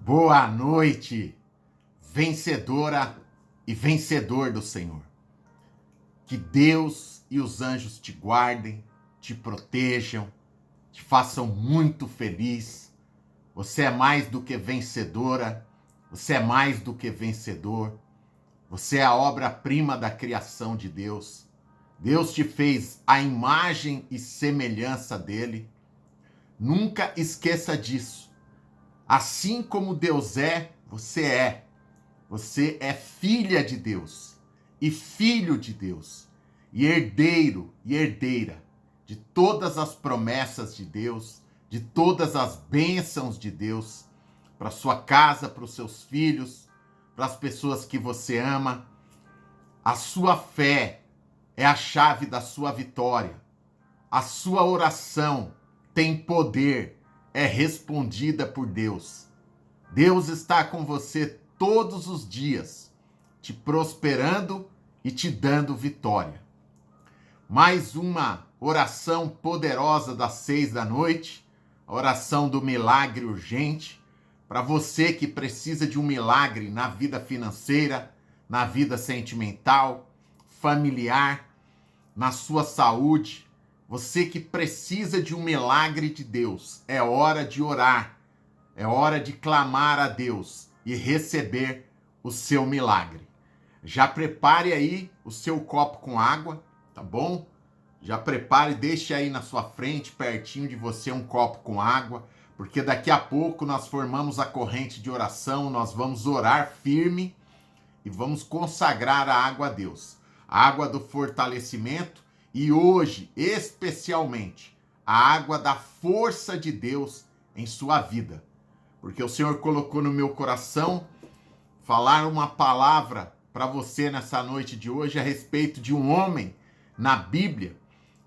Boa noite, vencedora e vencedor do Senhor. Que Deus e os anjos te guardem, te protejam, te façam muito feliz. Você é mais do que vencedora, você é mais do que vencedor. Você é a obra-prima da criação de Deus. Deus te fez à imagem e semelhança dele. Nunca esqueça disso. Assim como Deus é, você é. Você é filha de Deus e filho de Deus e herdeiro e herdeira de todas as promessas de Deus, de todas as bênçãos de Deus para sua casa, para os seus filhos, para as pessoas que você ama. A sua fé é a chave da sua vitória. A sua oração tem poder, é respondida por Deus. Deus está com você todos os dias, te prosperando e te dando vitória. Mais uma oração poderosa das 6 da noite, a oração do milagre urgente, para você que precisa de um milagre na vida financeira, na vida sentimental, familiar, na sua saúde. Você que precisa de um milagre de Deus, é hora de orar, é hora de clamar a Deus e receber o seu milagre. Já prepare aí o seu copo com água, tá bom? Já prepare, deixe aí na sua frente, pertinho de você, um copo com água, porque daqui a pouco nós formamos a corrente de oração, nós vamos orar firme e vamos consagrar a água a Deus. A água do fortalecimento. E hoje, especialmente, a água da força de Deus em sua vida. Porque o Senhor colocou no meu coração falar uma palavra para você nessa noite de hoje a respeito de um homem na Bíblia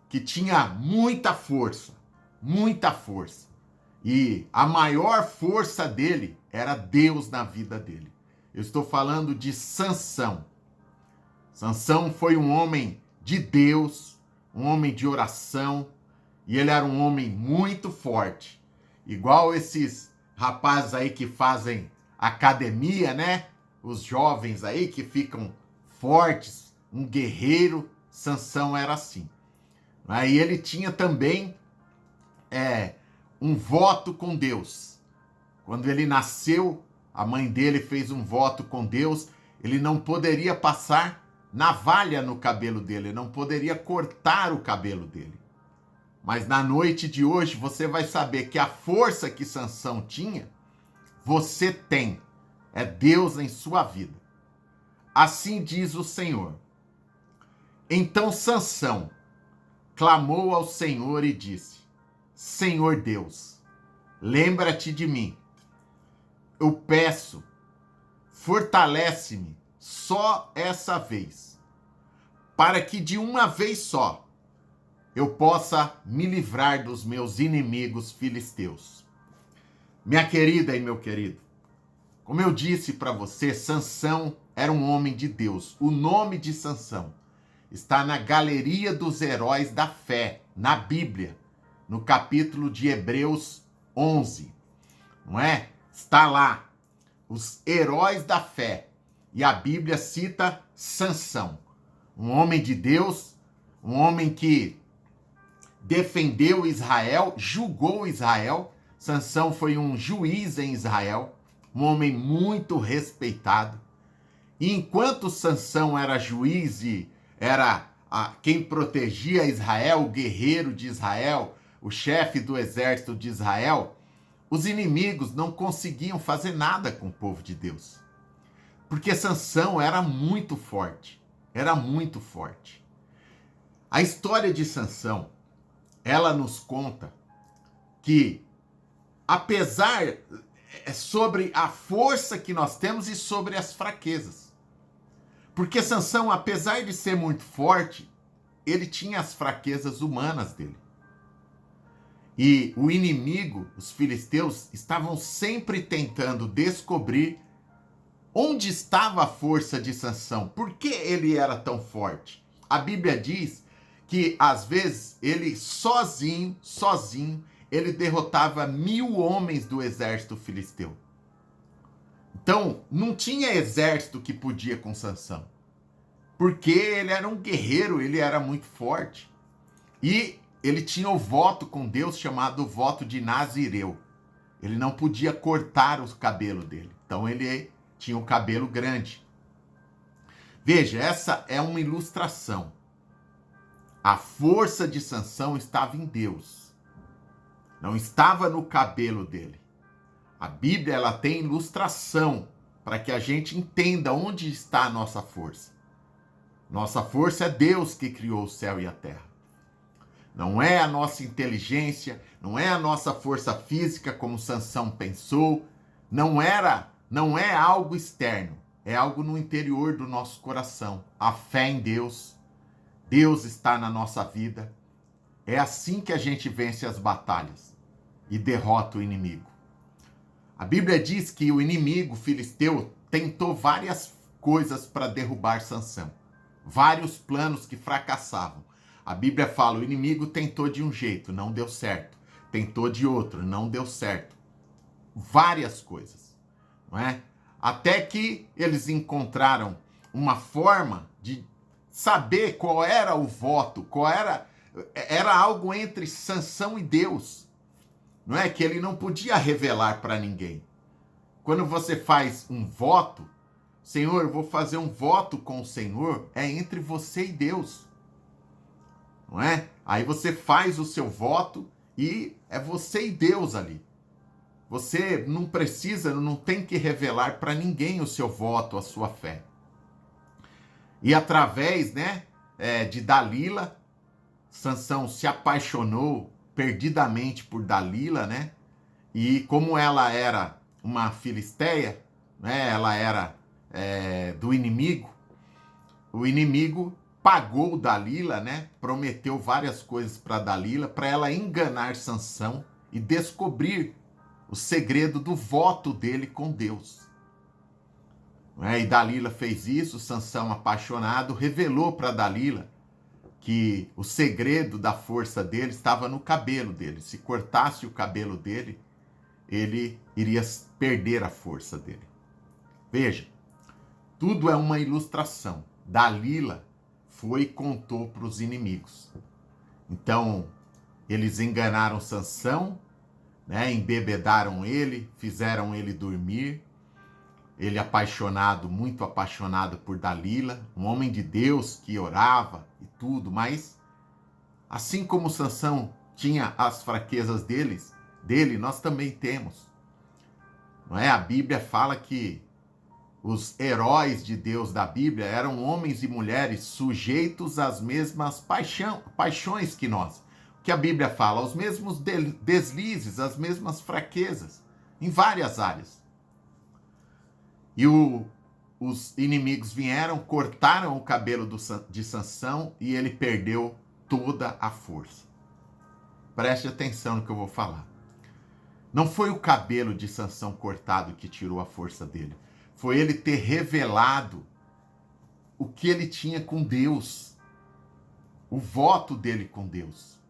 que tinha muita força, muita força. E a maior força dele era Deus na vida dele. Eu estou falando de Sansão. Sansão foi um homem de Deus, um homem de oração, e ele era um homem muito forte, igual esses rapazes aí que fazem academia, né? Os jovens aí que ficam fortes, um guerreiro. Sansão era assim. Aí ele tinha também um voto com Deus. Quando ele nasceu, a mãe dele fez um voto com Deus, ele não poderia passar navalha no cabelo dele, não poderia cortar o cabelo dele. Mas na noite de hoje você vai saber que a força que Sansão tinha, você tem. É Deus em sua vida. Assim diz o Senhor. Então Sansão clamou ao Senhor e disse: Senhor Deus, lembra-te de mim. Eu peço, fortalece-me só essa vez, para que de uma vez só eu possa me livrar dos meus inimigos filisteus. Minha querida e meu querido, como eu disse para você, Sansão era um homem de Deus. O nome de Sansão está na galeria dos heróis da fé, na Bíblia, no capítulo de Hebreus 11, não é? Está lá, os heróis da fé. E a Bíblia cita Sansão, um homem de Deus, um homem que defendeu Israel, julgou Israel. Sansão foi um juiz em Israel, um homem muito respeitado. E enquanto Sansão era juiz e era quem protegia Israel, o guerreiro de Israel, o chefe do exército de Israel, os inimigos não conseguiam fazer nada com o povo de Deus. Porque Sansão era muito forte, era muito forte. A história de Sansão, ela nos conta que, apesar sobre a força que nós temos e sobre as fraquezas. Porque Sansão, apesar de ser muito forte, ele tinha as fraquezas humanas dele. E o inimigo, os filisteus, estavam sempre tentando descobrir onde estava a força de Sansão? Por que ele era tão forte? A Bíblia diz que, às vezes, ele sozinho, ele derrotava 1000 homens do exército filisteu. Então, não tinha exército que podia com Sansão, porque ele era um guerreiro, ele era muito forte. E ele tinha o voto com Deus chamado voto de Nazireu. Ele não podia cortar o cabelo dele. Então ele tinha o cabelo grande. Veja, essa é uma ilustração. A força de Sansão estava em Deus. Não estava no cabelo dele. A Bíblia ela tem ilustração para que a gente entenda onde está a nossa força. Nossa força é Deus que criou o céu e a terra. Não é a nossa inteligência, não é a nossa força física como Sansão pensou, não é algo externo, é algo no interior do nosso coração. A fé em Deus, Deus está na nossa vida. É assim que a gente vence as batalhas e derrota o inimigo. A Bíblia diz que o inimigo filisteu tentou várias coisas para derrubar Sansão, vários planos que fracassavam. A Bíblia fala, o inimigo tentou de um jeito, não deu certo. Tentou de outro, não deu certo. Várias coisas, não é? Até que eles encontraram uma forma de saber qual era o voto, era algo entre Sansão e Deus. Não é que ele não podia revelar para ninguém. Quando você faz um voto, Senhor, eu vou fazer um voto com o Senhor, é entre você e Deus. Não é? Aí você faz o seu voto e é você e Deus ali. Você não precisa, não tem que revelar para ninguém o seu voto, a sua fé. E através, de Dalila, Sansão se apaixonou perdidamente por Dalila, né? E como ela era uma filisteia, né? Ela era do inimigo, o inimigo pagou Dalila, né? Prometeu várias coisas para Dalila, para ela enganar Sansão e descobrir o segredo do voto dele com Deus. E Dalila fez isso, Sansão, apaixonado, revelou para Dalila que o segredo da força dele estava no cabelo dele. Se cortasse o cabelo dele, ele iria perder a força dele. Veja, tudo é uma ilustração. Dalila foi e contou para os inimigos. Então, eles enganaram Sansão, embebedaram ele, fizeram ele dormir. Ele apaixonado, muito apaixonado por Dalila, um homem de Deus que orava e tudo, mas assim como Sansão tinha as fraquezas dele, nós também temos. Não é? A Bíblia fala que os heróis de Deus da Bíblia eram homens e mulheres sujeitos às mesmas paixões que nós. O que a Bíblia fala? Os mesmos deslizes, as mesmas fraquezas, em várias áreas. E os inimigos vieram, cortaram o cabelo de Sansão e ele perdeu toda a força. Preste atenção no que eu vou falar. Não foi o cabelo de Sansão cortado que tirou a força dele. Foi ele ter revelado o que ele tinha com Deus. O voto dele com Deus.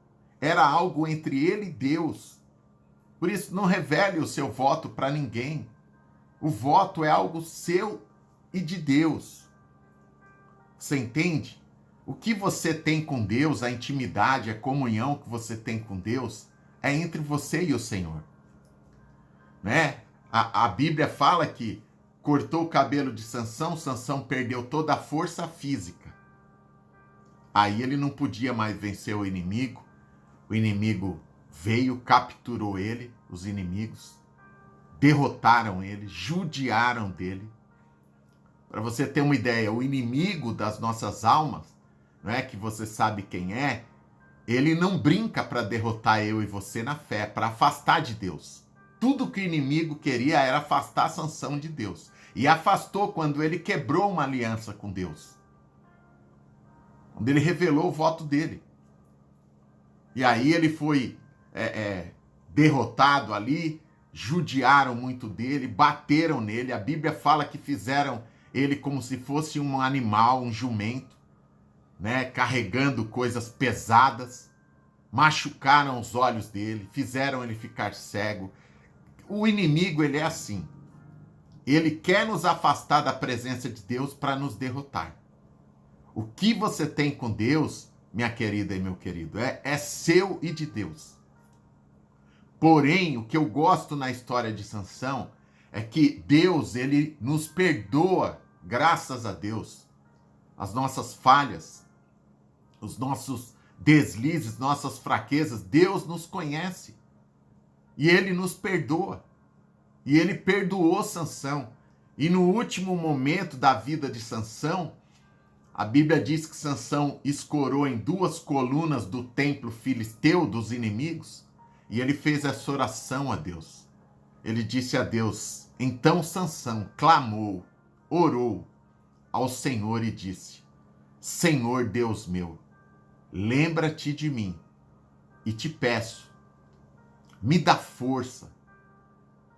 Era algo entre ele e Deus. Por isso, não revele o seu voto para ninguém. O voto é algo seu e de Deus. Você entende? O que você tem com Deus, a intimidade, a comunhão que você tem com Deus, é entre você e o Senhor. Né? A Bíblia fala que cortou o cabelo de Sansão, Sansão perdeu toda a força física. Aí ele não podia mais vencer o inimigo veio, capturou ele, os inimigos, derrotaram ele, judiaram dele. Para você ter uma ideia, o inimigo das nossas almas, não é que você sabe quem é, ele não brinca para derrotar eu e você na fé, para afastar de Deus. Tudo que o inimigo queria era afastar Sansão de Deus. E afastou quando ele quebrou uma aliança com Deus. Quando ele revelou o voto dele. E aí ele foi derrotado ali, judiaram muito dele, bateram nele. A Bíblia fala que fizeram ele como se fosse um animal, um jumento, né, carregando coisas pesadas. Machucaram os olhos dele, fizeram ele ficar cego. O inimigo, ele é assim. ele quer nos afastar da presença de Deus para nos derrotar. O que você tem com Deus, minha querida e meu querido, é seu e de Deus. Porém, o que eu gosto na história de Sansão é que Deus, ele nos perdoa, graças a Deus, as nossas falhas, os nossos deslizes, nossas fraquezas. Deus nos conhece e ele nos perdoa. E ele perdoou Sansão. E no último momento da vida de Sansão, a Bíblia diz que Sansão escorou em 2 colunas do templo filisteu dos inimigos, e ele fez essa oração a Deus. Ele disse a Deus: então Sansão clamou, orou ao Senhor e disse: Senhor Deus meu, lembra-te de mim e te peço, me dá força,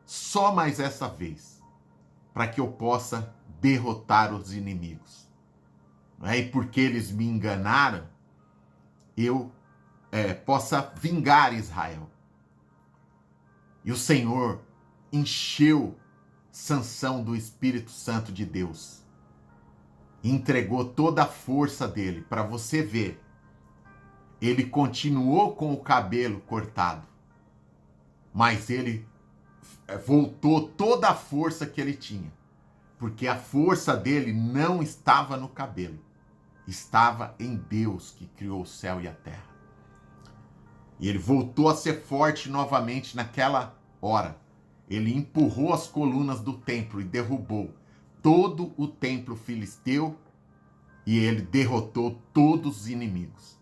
só mais essa vez, para que eu possa derrotar os inimigos. E porque eles me enganaram, eu possa vingar Israel. E o Senhor encheu Sansão do Espírito Santo de Deus. E entregou toda a força dele. Para você ver, ele continuou com o cabelo cortado, mas ele voltou toda a força que ele tinha. Porque a força dele não estava no cabelo. Estava em Deus que criou o céu e a terra. E ele voltou a ser forte novamente naquela hora. Ele empurrou as colunas do templo e derrubou todo o templo filisteu e ele derrotou todos os inimigos.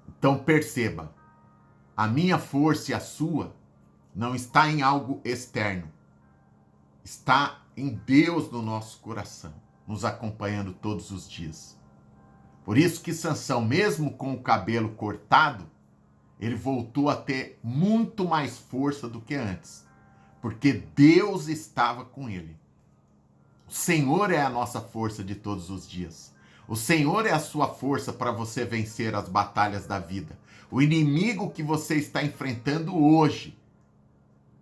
Então perceba, a minha força e a sua não está em algo externo. Está em Deus no nosso coração, nos acompanhando todos os dias. Por isso que Sansão, mesmo com o cabelo cortado, ele voltou a ter muito mais força do que antes, porque Deus estava com ele. O Senhor é a nossa força de todos os dias. O Senhor é a sua força para você vencer as batalhas da vida. O inimigo que você está enfrentando hoje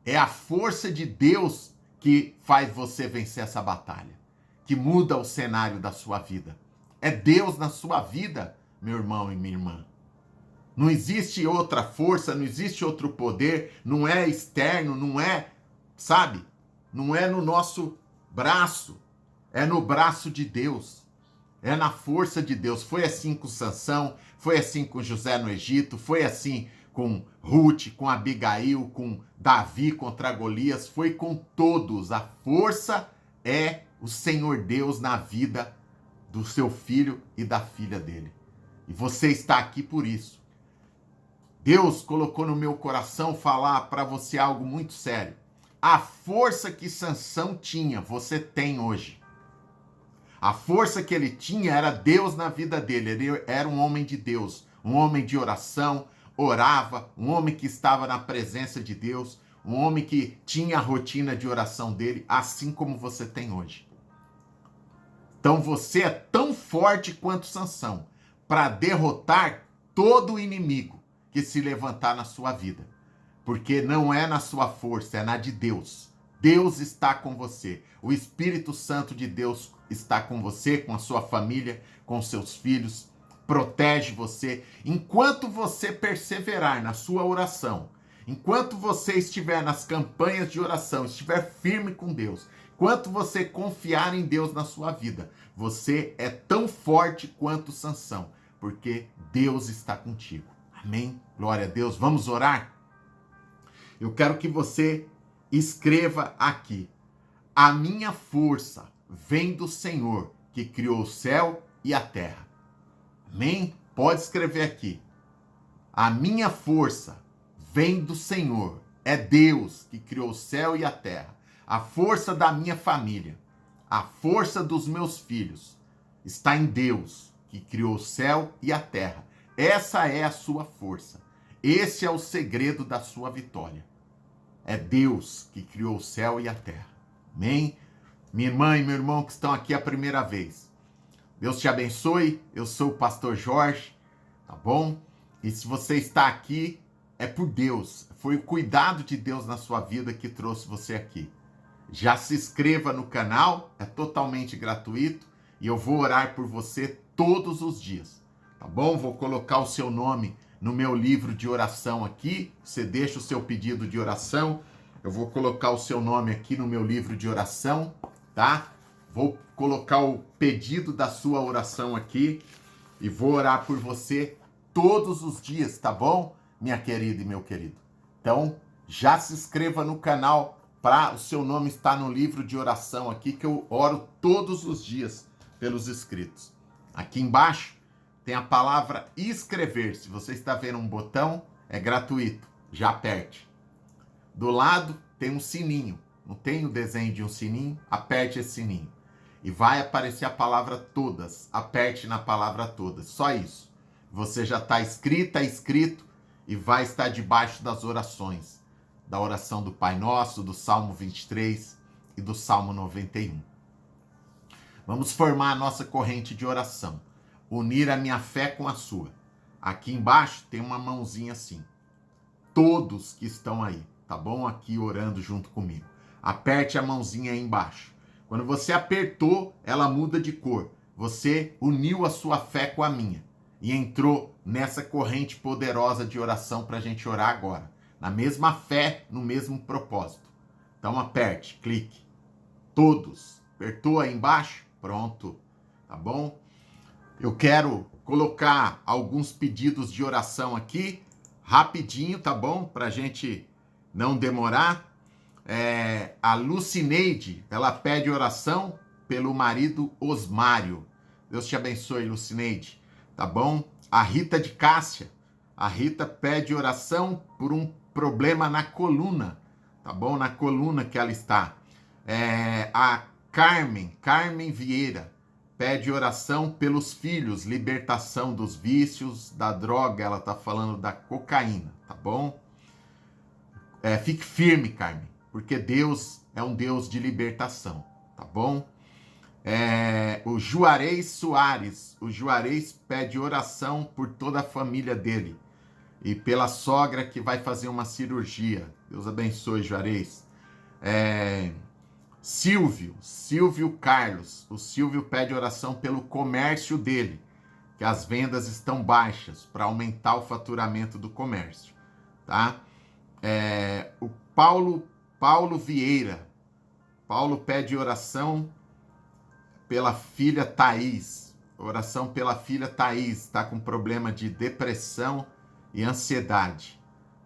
é a força de Deus que faz você vencer essa batalha, que muda o cenário da sua vida. É Deus na sua vida, meu irmão e minha irmã. Não existe outra força, não existe outro poder, não é externo, não é, sabe? Não é no nosso braço, é no braço de Deus, é na força de Deus. Foi assim com Sansão, foi assim com José no Egito, foi assim com Ruth, com Abigail, com Davi contra Golias, foi com todos. A força é o Senhor Deus na vida do seu filho e da filha dele. E você está aqui por isso. Deus colocou no meu coração falar para você algo muito sério. A força que Sansão tinha, você tem hoje. A força que ele tinha era Deus na vida dele. Ele era um homem de Deus, um homem de oração, orava, um homem que estava na presença de Deus, um homem que tinha a rotina de oração dele, assim como você tem hoje. Então você é tão forte quanto Sansão para derrotar todo o inimigo que se levantar na sua vida. Porque não é na sua força, é na de Deus. Deus está com você. O Espírito Santo de Deus está com você, com a sua família, com seus filhos. Protege você. Enquanto você perseverar na sua oração, enquanto você estiver nas campanhas de oração, estiver firme com Deus, enquanto você confiar em Deus na sua vida, você é tão forte quanto Sansão, porque Deus está contigo. Amém? Glória a Deus. Vamos orar? Eu quero que você escreva aqui: a minha força vem do Senhor, que criou o céu e a terra. Amém? Pode escrever aqui. A minha força vem do Senhor. É Deus que criou o céu e a terra. A força da minha família, a força dos meus filhos, está em Deus, que criou o céu e a terra. Essa é a sua força. Esse é o segredo da sua vitória. É Deus que criou o céu e a terra. Amém? Minha irmã e meu irmão que estão aqui a primeira vez, Deus te abençoe. Eu sou o pastor Jorge, tá bom? E se você está aqui, é por Deus. Foi o cuidado de Deus na sua vida que trouxe você aqui. já se inscreva no canal, é totalmente gratuito e eu vou orar por você todos os dias, tá bom? Vou colocar o seu nome no meu livro de oração aqui, você deixa o seu pedido de oração, eu vou colocar o seu nome aqui no meu livro de oração, tá? Vou colocar o pedido da sua oração aqui e vou orar por você todos os dias, tá bom? Minha querida e meu querido. Então, já se inscreva no canal para o seu nome estar no livro de oração aqui, que eu oro todos os dias pelos inscritos. Aqui embaixo tem a palavra inscrever. Se você está vendo um botão, é gratuito. Já aperte. Do lado tem um sininho. Não tem o desenho de um sininho? Aperte esse sininho. E vai aparecer a palavra todas. Aperte na palavra todas. Só isso. Você já está inscrito e vai estar debaixo das orações. Da oração do Pai Nosso, do Salmo 23 e do Salmo 91. Vamos formar a nossa corrente de oração. Unir a minha fé com a sua. Aqui embaixo tem uma mãozinha assim. Todos que estão aí, tá bom? Aqui orando junto comigo. Aperte a mãozinha aí embaixo. Quando você apertou, ela muda de cor. Você uniu a sua fé com a minha. E entrou nessa corrente poderosa de oração para a gente orar agora. Na mesma fé, no mesmo propósito. Então aperte, clique. Todos. Apertou aí embaixo? Pronto. Tá bom? Eu quero colocar alguns pedidos de oração aqui, rapidinho, tá bom? Pra gente não demorar. A Lucineide, ela pede oração pelo marido Osmário. Deus te abençoe, Lucineide. Tá bom? A Rita de Cássia. A Rita pede oração por um problema na coluna. Tá bom? Na coluna que ela está. A Carmen Vieira pede oração pelos filhos, libertação dos vícios, da droga, ela tá falando da cocaína, tá bom? Fique firme, Carmen, porque Deus é um Deus de libertação, tá bom? O Juarez Soares, o Juarez pede oração por toda a família dele e pela sogra que vai fazer uma cirurgia. Deus abençoe, Juarez. Silvio Carlos. O Silvio pede oração pelo comércio dele, que as vendas estão baixas, para aumentar o faturamento do comércio, tá? O Paulo Vieira. Paulo pede oração pela filha Thaís. Oração pela filha Thaís, está com problema de depressão e ansiedade,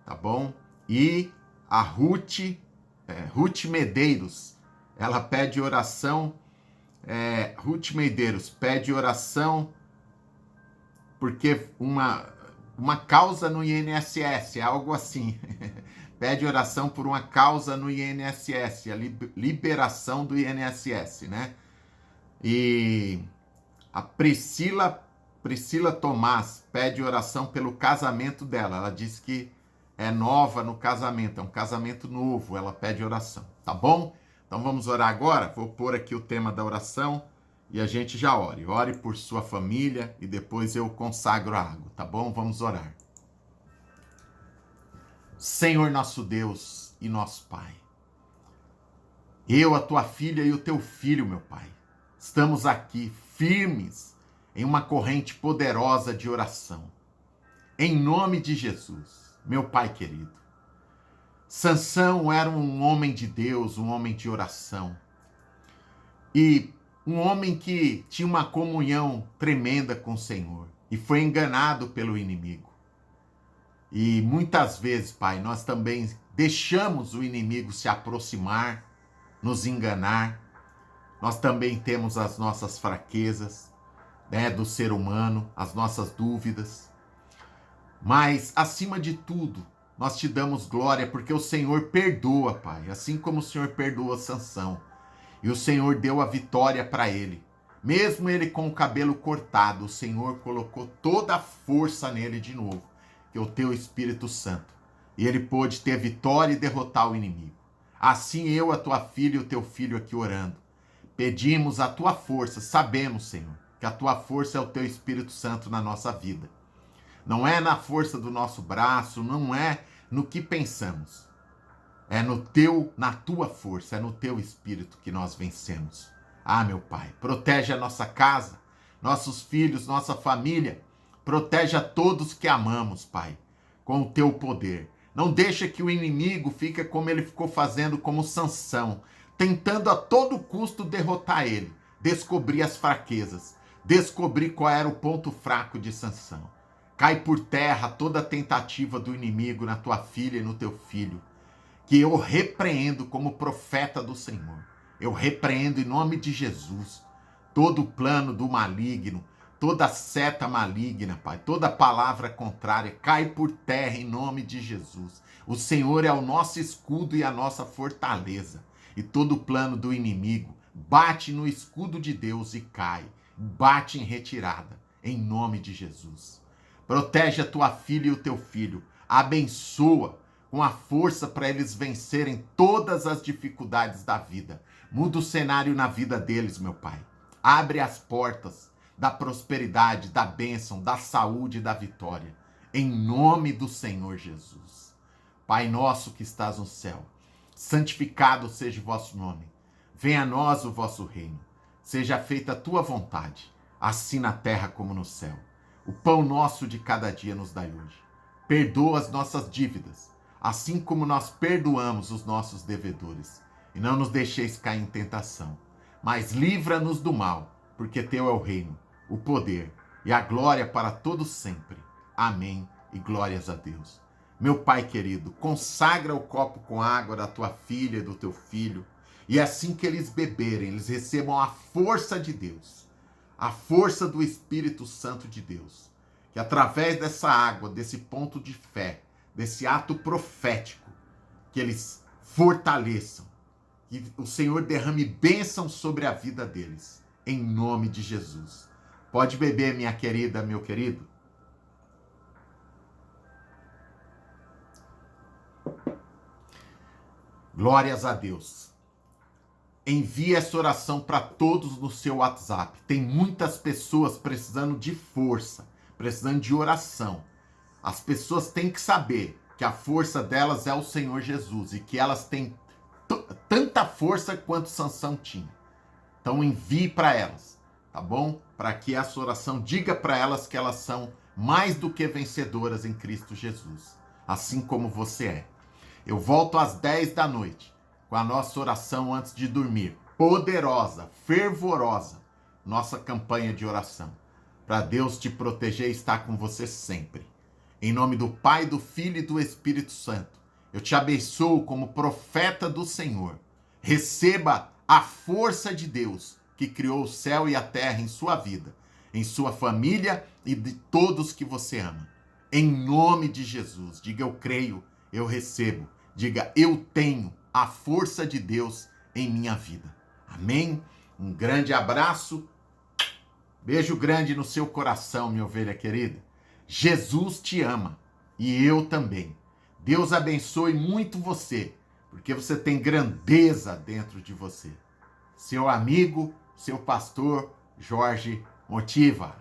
tá bom? E a Ruth Medeiros, ela pede oração, Ruth Medeiros pede oração porque uma causa no INSS, algo assim. Pede oração por uma causa no INSS, a liberação do INSS, né? E a Priscila Tomás pede oração pelo casamento dela. Ela disse que é nova no casamento, é um casamento novo, ela pede oração, tá bom? Então vamos orar agora? Vou pôr aqui o tema da oração e a gente já ore. Ore por sua família e depois eu consagro a água, tá bom? Vamos orar. Senhor nosso Deus e nosso Pai, eu, a tua filha e o teu filho, meu Pai, estamos aqui firmes em uma corrente poderosa de oração. Em nome de Jesus, meu Pai querido. Sansão era um homem de Deus, um homem de oração. E um homem que tinha uma comunhão tremenda com o Senhor. E foi enganado pelo inimigo. E muitas vezes, Pai, nós também deixamos o inimigo se aproximar, nos enganar. Nós também temos as nossas fraquezas, né, do ser humano, as nossas dúvidas. Mas, acima de tudo, nós te damos glória porque o Senhor perdoa, Pai, assim como o Senhor perdoa Sansão. E o Senhor deu a vitória para ele. Mesmo ele com o cabelo cortado, o Senhor colocou toda a força nele de novo, que é o teu Espírito Santo. E ele pôde ter vitória e derrotar o inimigo. Assim eu, a tua filha e o teu filho aqui orando, pedimos a tua força. Sabemos, Senhor, que a tua força é o teu Espírito Santo na nossa vida. Não é na força do nosso braço, não é no que pensamos. É na tua força, é no teu espírito que nós vencemos. Ah, meu Pai, protege a nossa casa, nossos filhos, nossa família. Protege a todos que amamos, Pai, com o teu poder. Não deixa que o inimigo fique como ele ficou fazendo como Sansão, tentando a todo custo derrotar ele, descobrir as fraquezas, descobrir qual era o ponto fraco de Sansão. Cai por terra toda tentativa do inimigo na tua filha e no teu filho, que eu repreendo como profeta do Senhor. Eu repreendo em nome de Jesus todo o plano do maligno, toda seta maligna, Pai, toda palavra contrária, cai por terra em nome de Jesus. O Senhor é o nosso escudo e a nossa fortaleza. E todo plano do inimigo bate no escudo de Deus e cai. Bate em retirada, em nome de Jesus. Protege a tua filha e o teu filho. Abençoa com a força para eles vencerem todas as dificuldades da vida. Muda o cenário na vida deles, meu Pai. Abre as portas da prosperidade, da bênção, da saúde e da vitória. Em nome do Senhor Jesus. Pai nosso que estás no céu, santificado seja o vosso nome. Venha a nós o vosso reino. Seja feita a tua vontade, assim na terra como no céu. O pão nosso de cada dia nos dai hoje. Perdoa as nossas dívidas, assim como nós perdoamos os nossos devedores. E não nos deixeis cair em tentação, mas livra-nos do mal, porque teu é o reino, o poder e a glória para todos sempre. Amém e glórias a Deus. Meu Pai querido, consagra o copo com água da tua filha e do teu filho, e assim que eles beberem, eles recebam a força de Deus, a força do Espírito Santo de Deus, que através dessa água, desse ponto de fé, desse ato profético, que eles fortaleçam, que o Senhor derrame bênção sobre a vida deles, em nome de Jesus. Pode beber, minha querida, meu querido. Glórias a Deus. Envie essa oração para todos no seu WhatsApp. Tem muitas pessoas precisando de força, precisando de oração. As pessoas têm que saber que a força delas é o Senhor Jesus e que elas têm tanta força quanto Sansão tinha. Então envie para elas, tá bom? Para que essa oração diga para elas que elas são mais do que vencedoras em Cristo Jesus, assim como você é. Eu volto às 10 da noite com a nossa oração antes de dormir, poderosa, fervorosa, nossa campanha de oração, para Deus te proteger e estar com você sempre. Em nome do Pai, do Filho e do Espírito Santo, eu te abençoo como profeta do Senhor. Receba a força de Deus que criou o céu e a terra em sua vida, em sua família e de todos que você ama. Em nome de Jesus, diga eu creio, eu recebo. Diga eu tenho a força de Deus em minha vida. Amém? Um grande abraço. Beijo grande no seu coração, minha ovelha querida. Jesus te ama e eu também. Deus abençoe muito você, porque você tem grandeza dentro de você. Seu amigo, seu pastor, Jorge Motiva.